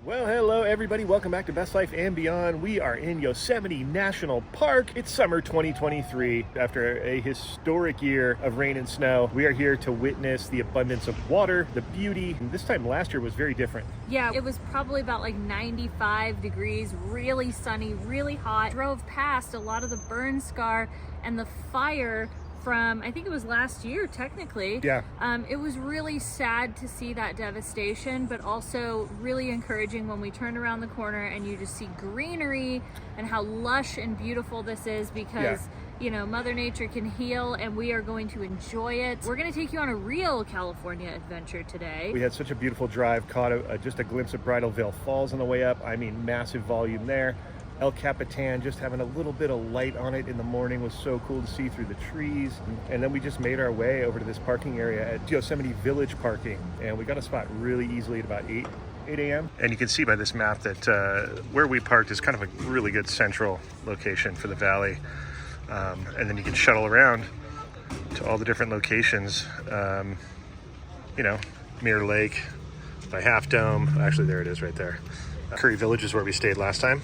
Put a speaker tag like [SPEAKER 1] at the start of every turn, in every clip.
[SPEAKER 1] Well, hello everybody. Welcome back to Best Life and Beyond. We are in Yosemite National Park. It's summer 2023. After a historic year of rain and snow, we are here to witness the abundance of water, the beauty. And this time last year was very different.
[SPEAKER 2] Yeah, it was probably about like 95 degrees, really sunny, really hot. Drove past a lot of the burn scar and the fire from, I think it was last year, technically.
[SPEAKER 1] Yeah.
[SPEAKER 2] It was really sad to see that devastation, but also really encouraging when we turned around the corner and you just see greenery and how lush and beautiful this is because, you know, Mother Nature can heal and we are going to enjoy it. We're going to take you on a real California adventure today.
[SPEAKER 1] We had such a beautiful drive, caught just a glimpse of Bridalveil Falls on the way up. I mean, massive volume there. El Capitan just having a little bit of light on it in the morning was so cool to see through the trees. And then we just made our way over to this parking area at Yosemite Village parking, and we got a spot really easily at about 8 a.m. And you can see by this map that where we parked is kind of a really good central location for the valley. And then you can shuttle around to all the different locations. You know, Mirror Lake by Half Dome. Actually, there it is right there. Curry Village is where we stayed last time.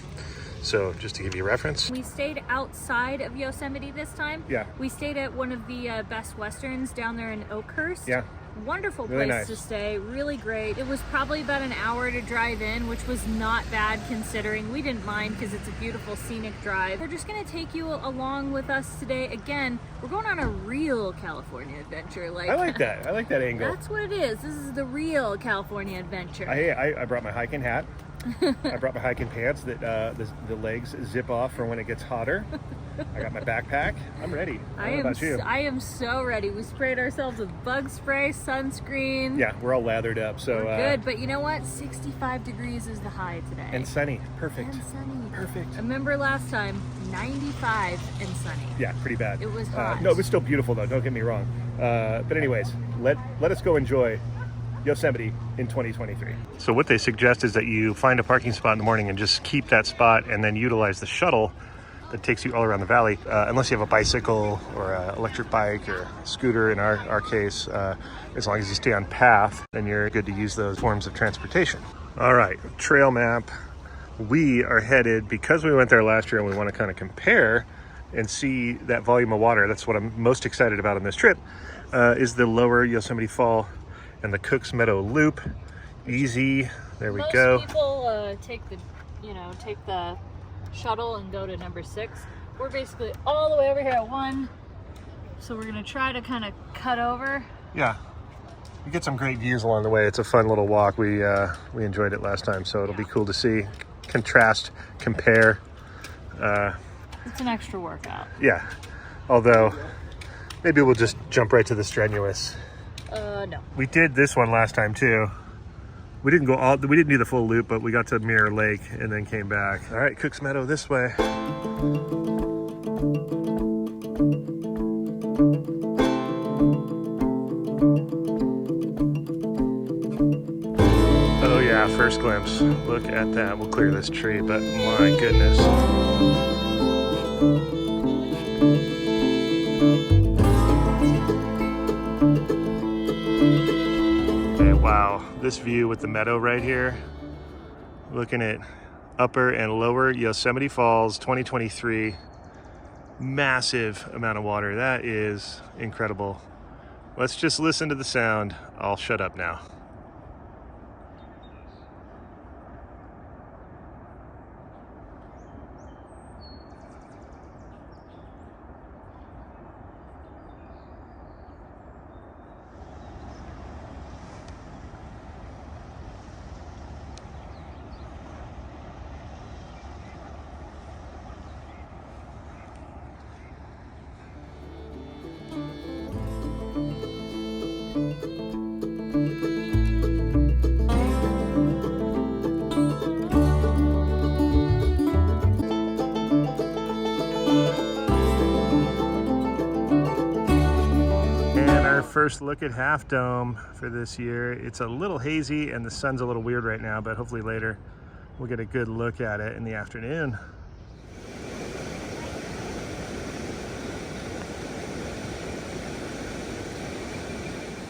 [SPEAKER 1] So just to give you a reference.
[SPEAKER 2] We stayed outside of Yosemite this time.
[SPEAKER 1] Yeah.
[SPEAKER 2] We stayed at one of the Best Westerns down there in Oakhurst.
[SPEAKER 1] Yeah.
[SPEAKER 2] Wonderful
[SPEAKER 1] Really
[SPEAKER 2] place
[SPEAKER 1] nice
[SPEAKER 2] to stay, really great. It was probably about an hour to drive in, which was not bad considering. We didn't mind because it's a beautiful scenic drive. We're just gonna take you along with us today. Again, we're going on a real California adventure.
[SPEAKER 1] I like that. I like that angle.
[SPEAKER 2] That's what it is. This is the real California adventure.
[SPEAKER 1] I brought my hiking hat. I brought my hiking pants that the legs zip off for when it gets hotter. I got my backpack. I'm ready. What about you?
[SPEAKER 2] I am so ready. We sprayed ourselves with bug spray, sunscreen.
[SPEAKER 1] Yeah, we're all lathered up. So
[SPEAKER 2] we're good, but you know what? 65 degrees is the high today.
[SPEAKER 1] And sunny. Perfect.
[SPEAKER 2] And sunny.
[SPEAKER 1] Perfect.
[SPEAKER 2] Remember last time, 95 and sunny.
[SPEAKER 1] Yeah, pretty bad.
[SPEAKER 2] It was hot.
[SPEAKER 1] No, it was still beautiful though. Don't get me wrong. But anyways, let us go enjoy Yosemite in 2023. So what they suggest is that you find a parking spot in the morning and just keep that spot and then utilize the shuttle that takes you all around the valley, unless you have a bicycle or an electric bike or scooter in our case. As long as you stay on path, then you're good to use those forms of transportation. All right, trail map. We are headed, because we went there last year and we want to kind of compare and see that volume of water. That's what I'm most excited about on this trip, is the lower Yosemite Fall and the Cooks Meadow Loop. Easy. There we go.
[SPEAKER 2] Most people take the shuttle and go to number 6. We're basically all the way over here at 1, so we're gonna try to kind of cut over.
[SPEAKER 1] Yeah, you get some great views along the way. It's a fun little walk. We enjoyed it last time, so it'll be cool to see, contrast, compare.
[SPEAKER 2] It's an extra workout.
[SPEAKER 1] Yeah, although maybe we'll just jump right to the strenuous.
[SPEAKER 2] No.
[SPEAKER 1] We did this one last time too. We didn't do the full loop, but we got to Mirror Lake and then came back. All right, Cooks Meadow this way. Oh yeah, first glimpse. Look at that. We'll clear this tree, but my goodness. Wow, this view with the meadow right here, looking at upper and lower Yosemite Falls 2023, massive amount of water. That is incredible. Let's just listen to the sound. I'll shut up now. First look at Half Dome for this year. It's a little hazy and the sun's a little weird right now, but hopefully later we'll get a good look at it in the afternoon.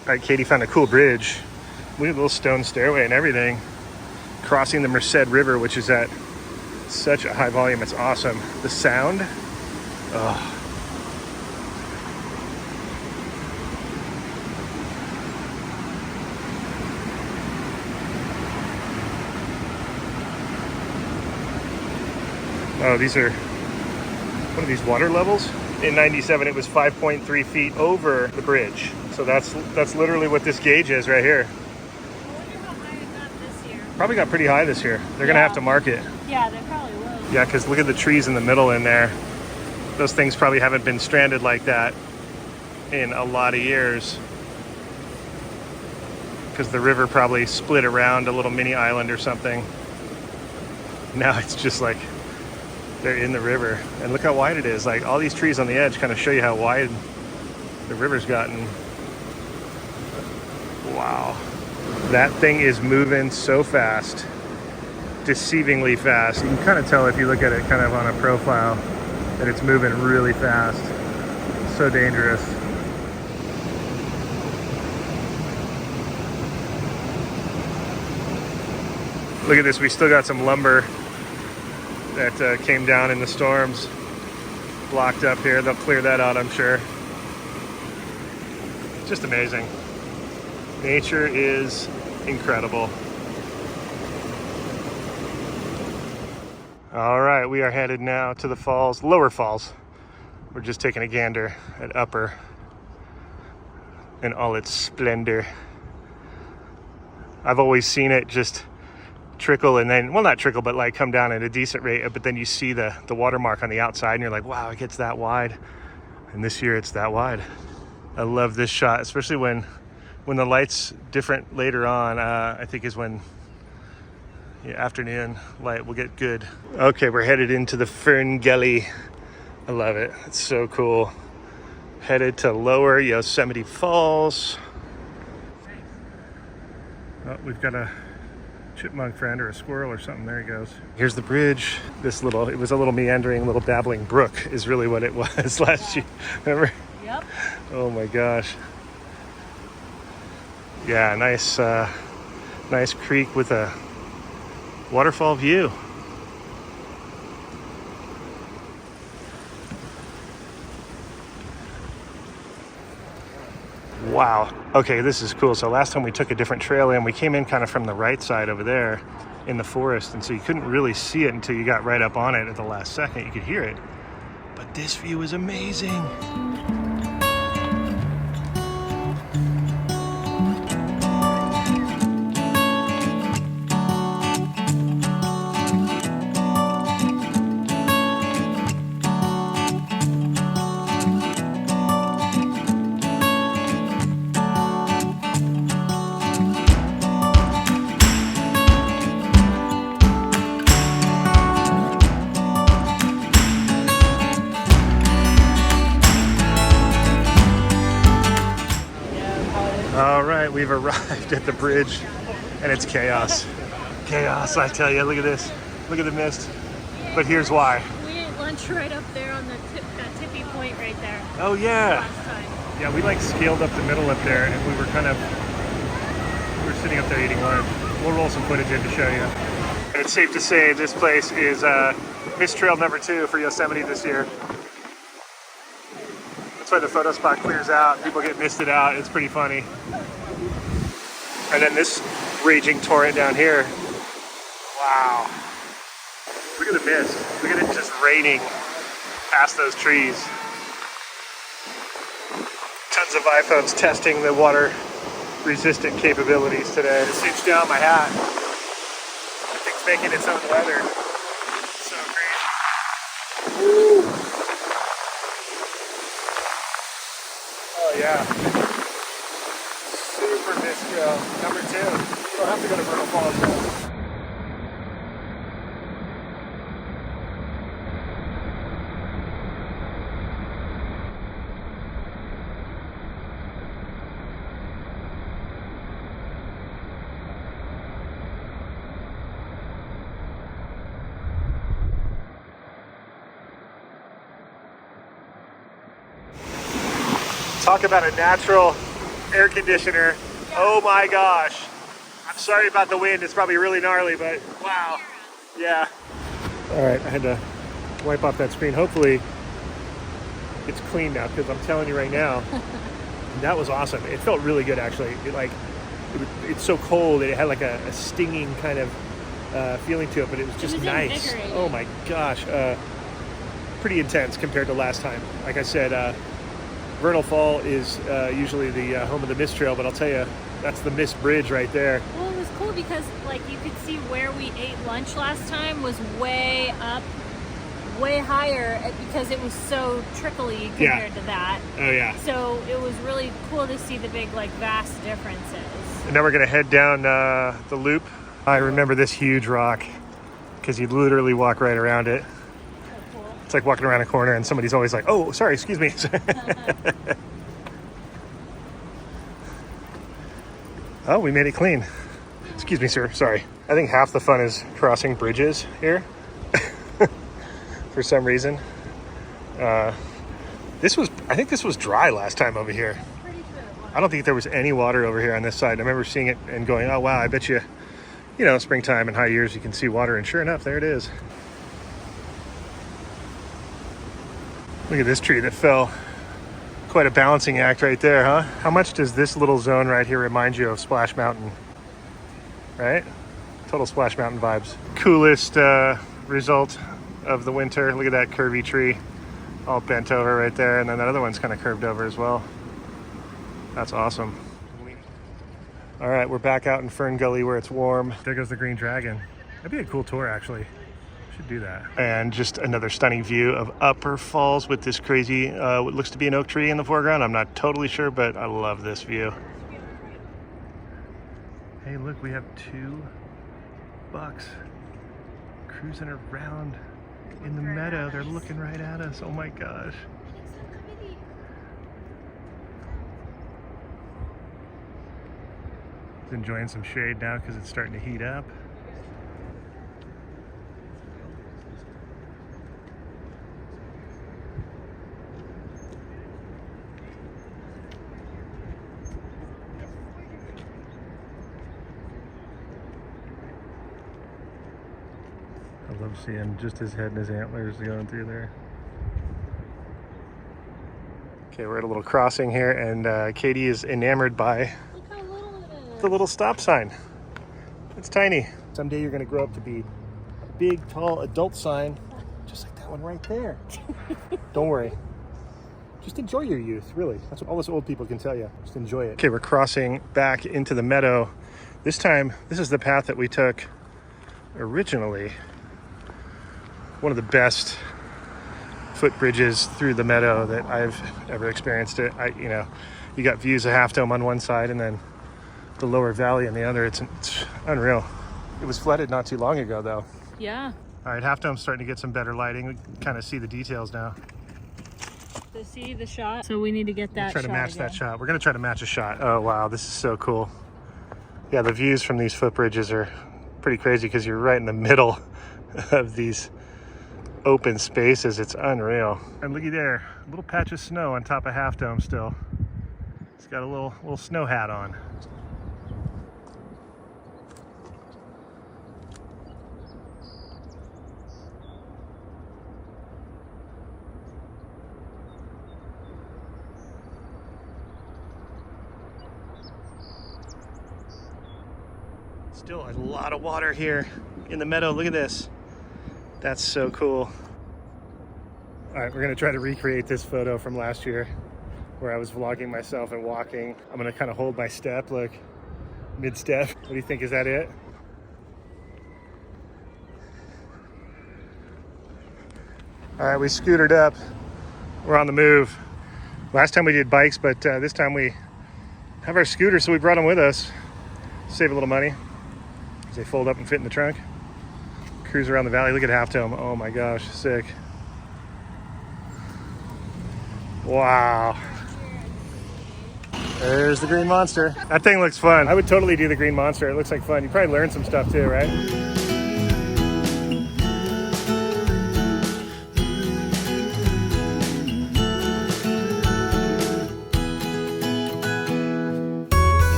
[SPEAKER 1] All right, Katie found a cool bridge. We have a little stone stairway and everything. crossing the Merced River, which is at such a high volume. It's awesome. The sound, oh. Oh, these are, what are these, water levels? In 97, it was 5.3 feet over the bridge. So that's literally what this gauge is right here.
[SPEAKER 2] I wonder how high it got this year.
[SPEAKER 1] Probably got pretty high this year. They're gonna have to mark it.
[SPEAKER 2] Yeah, they probably will.
[SPEAKER 1] Yeah, because look at the trees in the middle in there. Those things probably haven't been stranded like that in a lot of years. Because the river probably split around a little mini island or something. Now it's just like, they're in the river. And look how wide it is. Like all these trees on the edge kind of show you how wide the river's gotten. Wow. That thing is moving so fast. Deceivingly fast. You can kind of tell if you look at it kind of on a profile that it's moving really fast. So dangerous. Look at this, we still got some lumber that came down in the storms, blocked up here. They'll clear that out, I'm sure. Just amazing. Nature is incredible. All right, we are headed now to the falls, Lower Falls. We're just taking a gander at Upper in all its splendor. I've always seen it just trickle and then, well, not trickle, but like come down at a decent rate, but then you see the watermark on the outside and you're like, wow, it gets that wide. And this year it's that wide. I love this shot, especially when the light's different later on. I think is when afternoon light will get good. Okay, we're headed into the Fern Gully. I love it. It's so cool. Headed to Lower Yosemite Falls. Oh, we've got a chipmunk friend or a squirrel or something. There he goes. Here's the bridge. It was a little meandering, little babbling brook is really what it was last year. Remember?
[SPEAKER 2] Yep.
[SPEAKER 1] Oh my gosh. Yeah, nice creek with a waterfall view. Wow. Okay, this is cool. So last time we took a different trail in, we came in kind of from the right side over there in the forest, and so you couldn't really see it until you got right up on it at the last second. You could hear it. But this view is amazing. All right, we've arrived at the bridge and it's chaos. Chaos, I tell you. Look at this. Look at the mist. But here's why.
[SPEAKER 2] We ate lunch right up there on that tippy point right there.
[SPEAKER 1] Oh yeah.
[SPEAKER 2] Last time.
[SPEAKER 1] Yeah, we like scaled up the middle up there and we were sitting up there eating lunch. We'll roll some footage in to show you. And it's safe to say this place is mist trail number 2 for Yosemite this year. That's why the photo spot clears out. People get misted out. It's pretty funny. And then this raging torrent down here. Wow. Look at the mist. Look at it just raining past those trees. Tons of iPhones testing the water resistant capabilities today. I cinched down my hat. That thing's making its own weather. So crazy. Woo. Oh yeah. Super mist trail. Number 2. You don't have to go to Vernal Falls though. Talk about a natural air conditioner. Oh my gosh. I'm Sorry about the wind, it's probably really gnarly, but wow. Yeah. All right, I had to wipe off that screen. Hopefully it's clean now, because I'm telling you right now, that was awesome. It felt really good, actually. It's so cold, it had like a stinging kind of feeling to it, but it was just nice. Oh my gosh. Pretty intense compared to last time. Like I said, Vernal Fall is usually the home of the mist trail, but I'll tell you, that's the mist bridge right there.
[SPEAKER 2] Well, it was cool because like you could see where we ate lunch last time was way up, way higher, because it was so trickly compared to that.
[SPEAKER 1] Oh yeah.
[SPEAKER 2] So it was really cool to see the big like vast differences.
[SPEAKER 1] And now we're gonna head down the loop. I remember this huge rock because you literally walk right around it.
[SPEAKER 2] So cool.
[SPEAKER 1] It's like walking around a corner and somebody's always like, oh, sorry, excuse me. Oh, we made it clean. Excuse me, sir, sorry. I think half the fun is crossing bridges here for some reason. I think this was dry last time over here.
[SPEAKER 2] Pretty sure it was.
[SPEAKER 1] I don't think there was any water over here on this side. I remember seeing it and going, oh wow, I bet you, springtime and high years you can see water, and sure enough, there it is. Look at this tree that fell. Quite a balancing act right there, huh? How much does this little zone right here remind you of Splash Mountain? Right? Total Splash Mountain vibes. Coolest result of the winter. Look at that curvy tree all bent over right there, and then that other one's kind of curved over as well. That's awesome. All right, we're back out in Fern Gully where it's warm. There goes the Green Dragon. That'd be a cool tour, actually. Should do that. And just another stunning view of Upper Falls with this crazy, what looks to be an oak tree in the foreground. I'm not totally sure, but I love this view. Hey, look, we have 2 bucks cruising around in the meadow. They're looking right at us. Oh my gosh. He's enjoying some shade now because it's starting to heat up. I love seeing just his head and his antlers going through there. Okay, we're at a little crossing here, and Katie is enamored by the little stop sign. It's tiny. Someday you're going to grow up to be a big, tall adult sign, just like that one right there. Don't worry. Just enjoy your youth, really. That's what all us old people can tell you. Just enjoy it. Okay, we're crossing back into the meadow. This time, this is the path that we took originally. One of the best footbridges through the meadow that I've ever experienced it. You got views of Half Dome on one side and then the lower valley on the other. It's unreal. It was flooded not too long ago, though.
[SPEAKER 2] Yeah.
[SPEAKER 1] All right, Half Dome's starting to get some better lighting. We can kind of see the details now.
[SPEAKER 2] To see the shot. So we need to get that
[SPEAKER 1] Try to
[SPEAKER 2] shot
[SPEAKER 1] match
[SPEAKER 2] again.
[SPEAKER 1] that shot. We're going to try to match a shot. Oh, wow, this is so cool. Yeah, the views from these footbridges are pretty crazy because you're right in the middle of these open spaces. It's unreal. And looky there, a little patch of snow on top of Half Dome still. It's got a little snow hat on. Still a lot of water here in the meadow. Look at this. That's so cool. All right, we're gonna try to recreate this photo from last year where I was vlogging myself and walking. I'm gonna kind of hold my step, look, mid-step. What do you think, is that it? All right, we scootered up. We're on the move. Last time we did bikes, but this time we have our scooters, so we brought them with us. Save a little money. They fold up and fit in the trunk. Cruise around the valley. Look at Half Dome. Oh my gosh, sick. Wow. There's the Green Monster. That thing looks fun. I would totally do the Green Monster. It looks like fun. You probably learn some stuff too, right?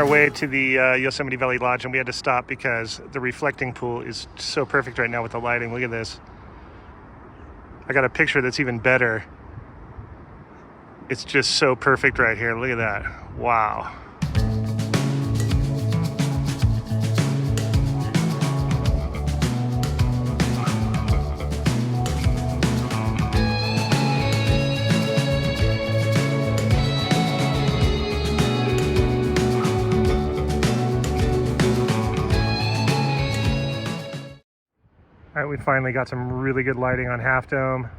[SPEAKER 1] our way to the Yosemite Valley Lodge, and we had to stop because the reflecting pool is so perfect right now with the lighting. Look at this. I got a picture that's even better. It's just so perfect right here. Look at that. Wow. All right, we finally got some really good lighting on Half Dome.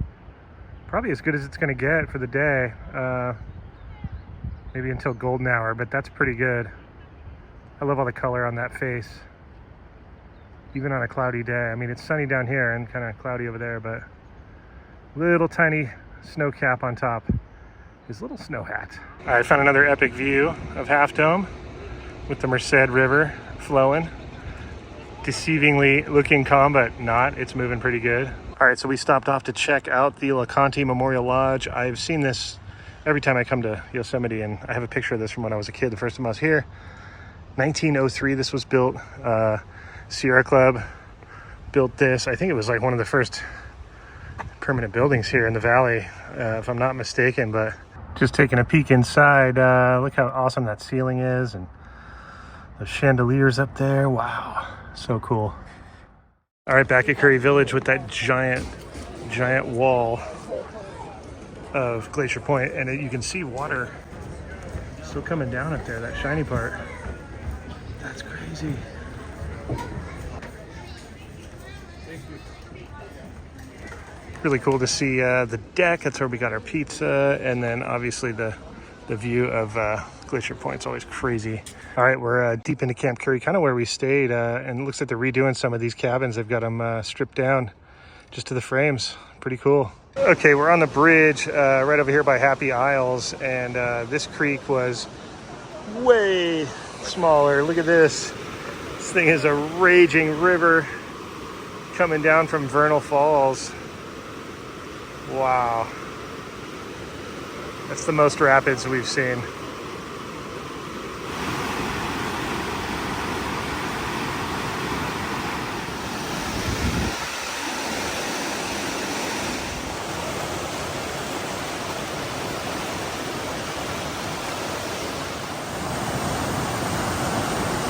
[SPEAKER 1] Probably as good as it's gonna get for the day. Maybe until golden hour, but that's pretty good. I love all the color on that face. Even on a cloudy day. I mean, it's sunny down here and kind of cloudy over there, but little tiny snow cap on top. His little snow hat. All right, I found another epic view of Half Dome with the Merced River flowing. Deceivingly looking calm, but not. It's moving pretty good. All right, so we stopped off to check out the LeConte Memorial Lodge. I've seen this every time I come to Yosemite, and I have a picture of this from when I was a kid, the first time I was here. 1903, this was built. Sierra Club built this. I think it was like one of the first permanent buildings here in the valley, if I'm not mistaken. But just taking a peek inside, look how awesome that ceiling is, and the chandeliers up there. Wow. So cool. All right, back at Curry Village with that giant wall of Glacier Point, and you can see water still coming down up there, that shiny part. That's crazy. Really cool to see the deck. That's where we got our pizza, and then obviously the view of Glacier Point's always crazy. All right, we're deep into Camp Curry, kind of where we stayed, and it looks like they're redoing some of these cabins. They've got them stripped down just to the frames. Pretty cool. Okay, we're on the bridge right over here by Happy Isles, and this creek was way smaller. Look at this. This thing is a raging river coming down from Vernal Falls. Wow. That's the most rapids we've seen.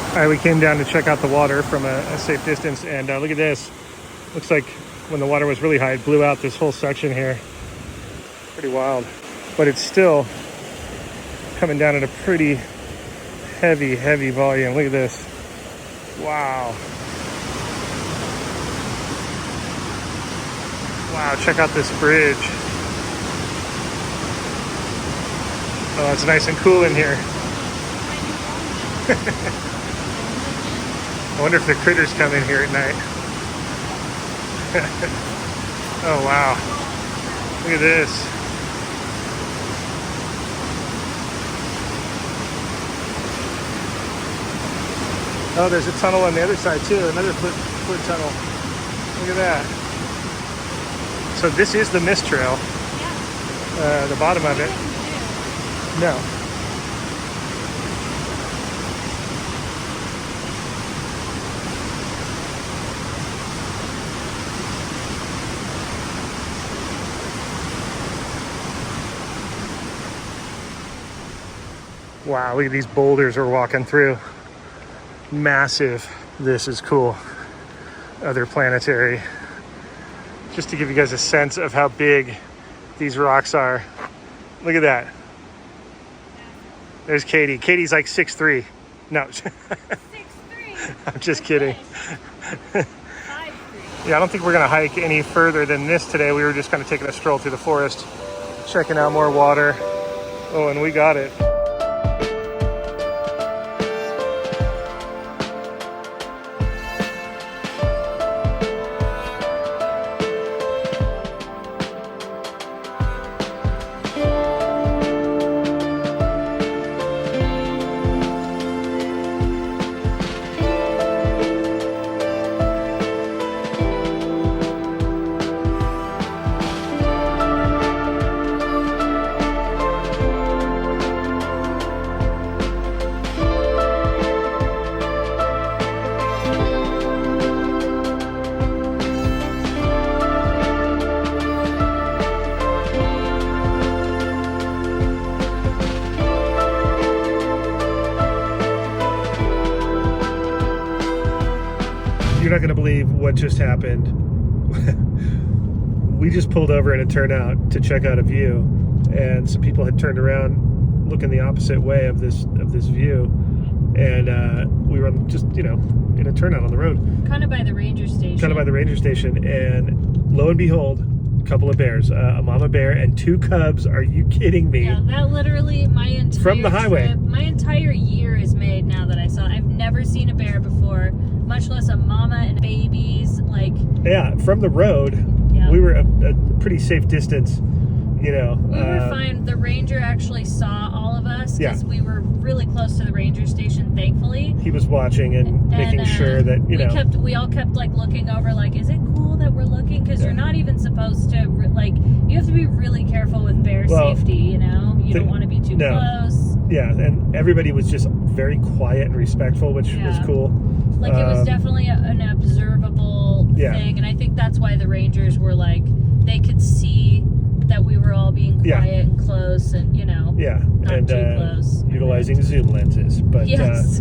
[SPEAKER 1] All right, we came down to check out the water from a safe distance, and look at this. Looks like when the water was really high, it blew out this whole section here. Pretty wild. But it's still coming down at a pretty heavy volume. Look at this. Wow. Wow, check out this bridge. Oh, it's nice and cool in here. I wonder if the critters come in here at night. Oh, wow. Look at this. Oh, there's a tunnel on the other side too, another foot tunnel. Look at that. So this is the mist trail. Yeah. The bottom of it. No. Wow, look at these boulders we're walking through. Massive. This is cool. Other planetary. Just to give you guys a sense of how big these rocks are. Look at that. There's Katie. Katie's like 6'3". No.
[SPEAKER 2] 6'3".
[SPEAKER 1] I'm just kidding. 5'3". Yeah, I don't think we're gonna hike any further than this today. We were just kind of taking a stroll through the forest, checking out more water. Oh, and we got it. you're not going to believe what just happened. We just pulled over in a turnout to check out a view, and some people had turned around looking the opposite way of this view, and we were just, you know, in a turnout on the road.
[SPEAKER 2] Kind of by the ranger station.
[SPEAKER 1] And lo and behold, a couple of bears, a mama bear and 2 cubs. Are you kidding me?
[SPEAKER 2] Yeah, that literally, my entire
[SPEAKER 1] from the highway.
[SPEAKER 2] My entire year is made now that I saw it. I've never seen a bear before, much less a mama and babies. Like,
[SPEAKER 1] yeah, from the road,
[SPEAKER 2] yeah.
[SPEAKER 1] We were a pretty safe distance, you know.
[SPEAKER 2] We were fine. The ranger actually saw all of us because we were really close to the ranger station, thankfully.
[SPEAKER 1] He was watching and making sure that, you know.
[SPEAKER 2] We all kept like looking over, like, is it cool that we're looking? Because you're not even supposed to, like, you have to be really careful with bear safety, you know? You don't want to be too close.
[SPEAKER 1] Yeah, and everybody was just very quiet and respectful, which was cool.
[SPEAKER 2] Like, it was definitely an observable thing, and I think that's why the rangers were like, they could see that we were all being quiet and close, and, you know, not too close.
[SPEAKER 1] Utilizing zoom lenses, but
[SPEAKER 2] yes.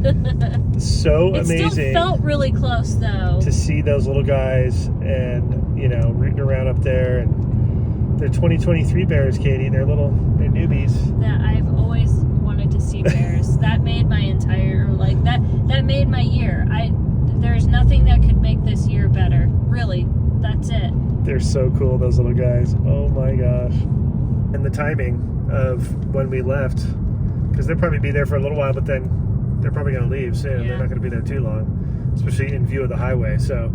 [SPEAKER 1] So
[SPEAKER 2] it
[SPEAKER 1] amazing.
[SPEAKER 2] It still felt really close, though,
[SPEAKER 1] to see those little guys, and, you know, rooting around up there, and they're 2023 bears, Katie. They're newbies.
[SPEAKER 2] That I've always wanted to see bears. That made my entire, like, that made my year. There's nothing that could make this year better. Really, that's it.
[SPEAKER 1] They're so cool, those little guys. Oh my gosh. And the timing of when we left, because they'll probably be there for a little while, but then they're probably going to leave soon. They're not going to be there too long, especially in view of the highway. So,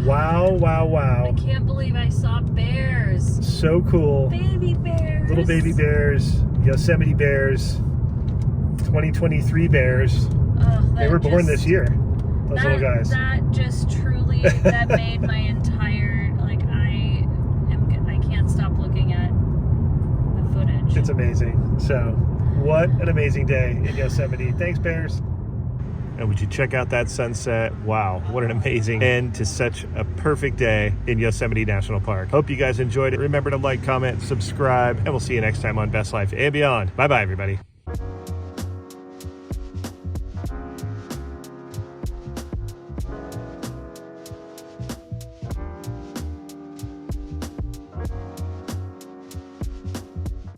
[SPEAKER 1] wow.
[SPEAKER 2] I can't believe I saw bears.
[SPEAKER 1] So cool.
[SPEAKER 2] Baby bears.
[SPEAKER 1] Little baby bears, Yosemite bears, 2023 bears. They were born this year, those little guys.
[SPEAKER 2] That just truly, that made my entire, like, I can't stop looking at the footage.
[SPEAKER 1] It's amazing. So, what an amazing day in Yosemite. Thanks, bears. And would you check out that sunset? Wow, what an amazing end to such a perfect day in Yosemite National Park. Hope you guys enjoyed it. Remember to like, comment, subscribe, and we'll see you next time on Best Life and Beyond. Bye-bye, everybody.